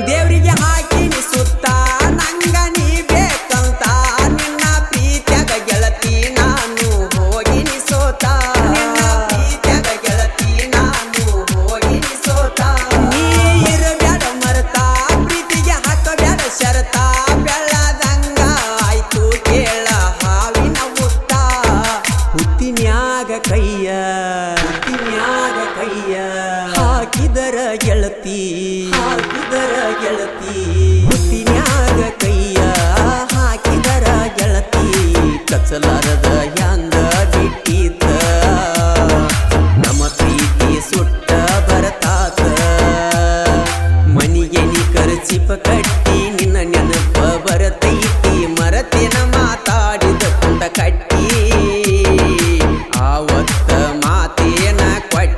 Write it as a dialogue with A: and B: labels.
A: ದೇವರಿಗೆ ಹಾಕಿನಿ ಸುತ್ತ ನಂಗ ನೀ ಬೇಕಂತ ನಿನ್ನ ಪ್ರೀತ್ಯಾಗ ಗೆಳತಿ ನಾನು ಹೋಗಿನಿ ಸೋತ ನಿನ್ನ ಪ್ರೀತ್ಯಾಗ ಗೆಳತಿ ನಾನು ಹೋಗಿನಿ ಸೋತ ನೀ ಇರಬ್ಯಾಡ ಮರತ ಪ್ರೀತಿಗೆ ಹಾಕಬ್ಯಾಡ ಶರತ ಬೆಳ್ಳದಂಗ ಆಯ್ತು ಕೇಳ ಹಾವಿನ ಮುತ್ತ ಹುತ್ತಿನ್ಯಾಗ ಕೈಯ ಹಾಕಿದರ ಗೆಳತಿ ಹುತ್ತಿನ್ಯಾಗ ಕೈಯ ಹಾಕಿದರ ಗೆಳತಿ ಕಚ್ಚಲಾರದ